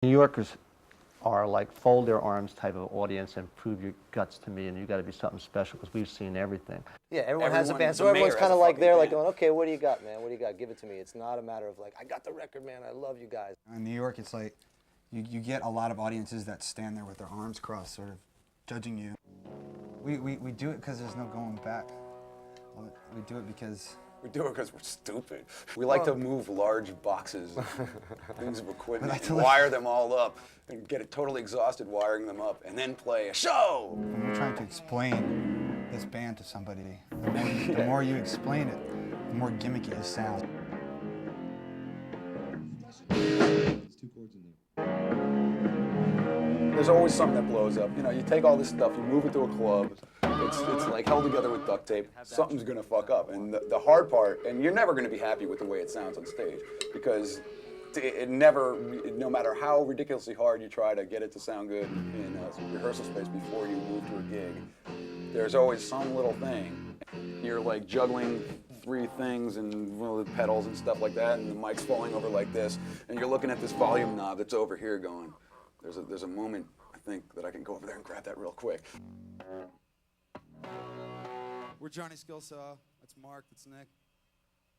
New Yorkers are like fold their arms type of audience and prove your guts to me, and you got to be something special because we've seen everything. Yeah, everyone has a band, so everyone's kind of like there, like going, okay, what do you got, man? What do you got? Give it to me. It's not a matter of like, I got the record, man. I love you guys. In New York, it's like you get a lot of audiences that stand there with their arms crossed, sort of judging you. We do it because there's no going back. We do it because... We do it because we're stupid. We like to move large boxes, things of equipment, and wire them all up, and get it totally exhausted wiring them up, and then play a show. When you're trying to explain this band to somebody, the more you explain it, the more gimmicky it sounds. There's 2 chords in there. There's always something that blows up. You know, you take all this stuff, you move it to a club, it's like held together with duct tape. Something's gonna fuck up. And the hard part, and you're never gonna be happy with the way it sounds on stage, because it never, no matter how ridiculously hard you try to get it to sound good in a rehearsal space before you move to a gig, there's always some little thing. You're like juggling 3 things and the pedals and stuff like that, and the mic's falling over like this, and you're looking at this volume knob that's over here going, there's a moment, I think, that I can go over there and grab that real quick. We're Johnny Skillsaw. That's Mark. That's Nick.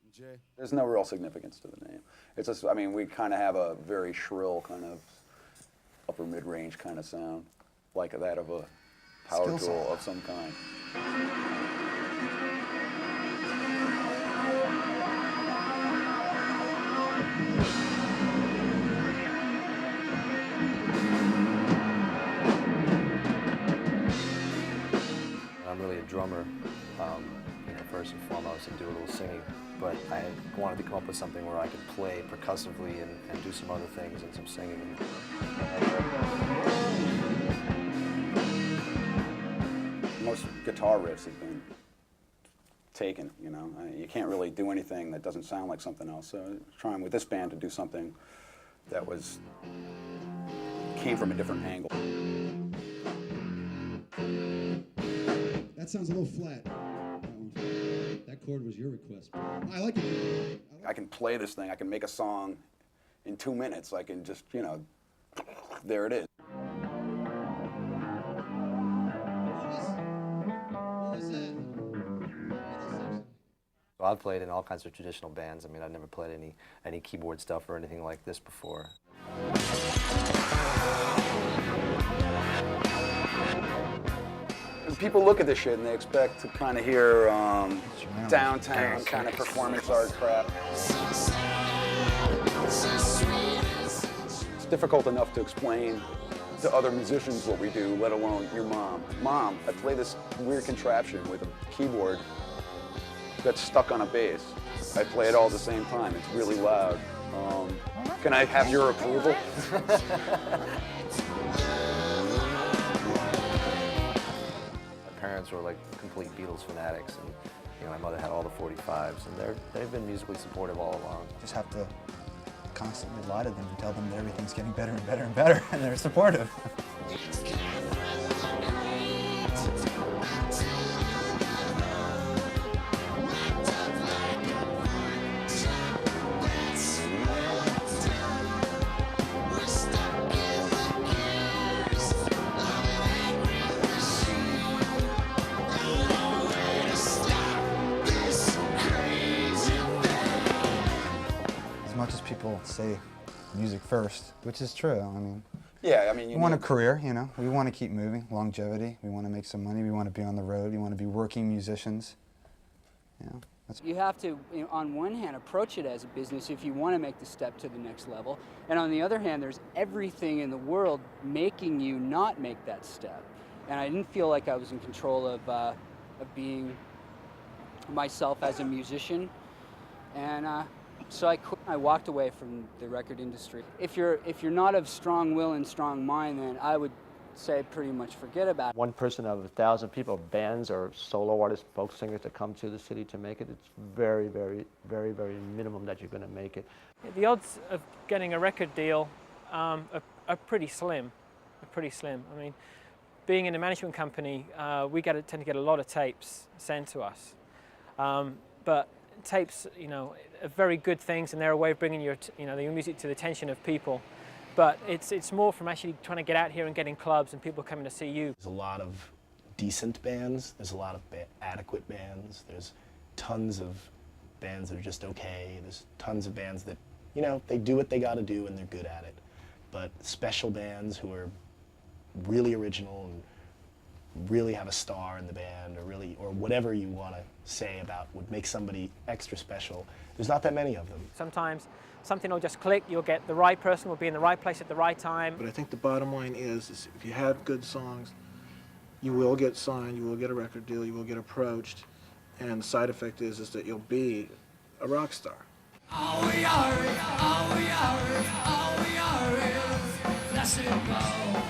And Jay. There's no real significance to the name. It's just, I mean, we kind of have a very shrill kind of upper mid-range kind of sound, like that of a power tool of some kind. I'm really a drummer, you know, first and foremost, and do a little singing. But I wanted to come up with something where I could play percussively and do some other things and some singing. Most guitar riffs have been taken, you know. You can't really do anything that doesn't sound like something else. So trying with this band to do something that came from a different angle. That sounds a little flat. That chord was your request. I like it. I can play this thing. I can make a song in 2 minutes. I can just, you know, there it is. What was that? So I've played in all kinds of traditional bands. I mean, I've never played any keyboard stuff or anything like this before. People look at this shit and they expect to kind of hear downtown kind of performance art crap. It's difficult enough to explain to other musicians what we do, let alone your mom. Mom, I play this weird contraption with a keyboard that's stuck on a bass. I play it all at the same time. It's really loud. Can I have your approval? Parents were like complete Beatles fanatics, and you know, my mother had all the 45s, and they've been musically supportive all along. Just have to constantly lie to them and tell them that everything's getting better and better and better, and they're supportive. As much as people say music first, which is true, I mean, Yeah, I mean, we want a career, you know, we want to keep moving, longevity, we want to make some money, we want to be on the road, we want to be working musicians, you know. You have to, you know, on one hand, approach it as a business if you want to make the step to the next level, and on the other hand, there's everything in the world making you not make that step. And I didn't feel like I was in control of being myself as a musician, and so I quit. I walked away from the record industry. If you're not of strong will and strong mind, then I would say pretty much forget about it. 1 person out of 1,000 people, bands or solo artists, folk singers that come to the city to make it, it's very, very, very, very minimum that you're going to make it. The odds of getting a record deal are pretty slim. I mean, being in a management company, we tend to get a lot of tapes sent to us. But tapes, you know, are very good things, and they're a way of bringing your music to the attention of people. But it's more from actually trying to get out here and getting clubs and people coming to see you. There's a lot of decent bands, there's a lot of adequate bands, there's tons of bands that are just okay, there's tons of bands that, you know, they do what they gotta do and they're good at it. But special bands who are really original and really have a star in the band, or whatever you want to say about would make somebody extra special, there's not that many of them. Sometimes something will just click, you'll get the right person will be in the right place at the right time. But I think the bottom line is if you have good songs, you will get signed, you will get a record deal, you will get approached, and the side effect is that you'll be a rock star. All we are is, let's it go.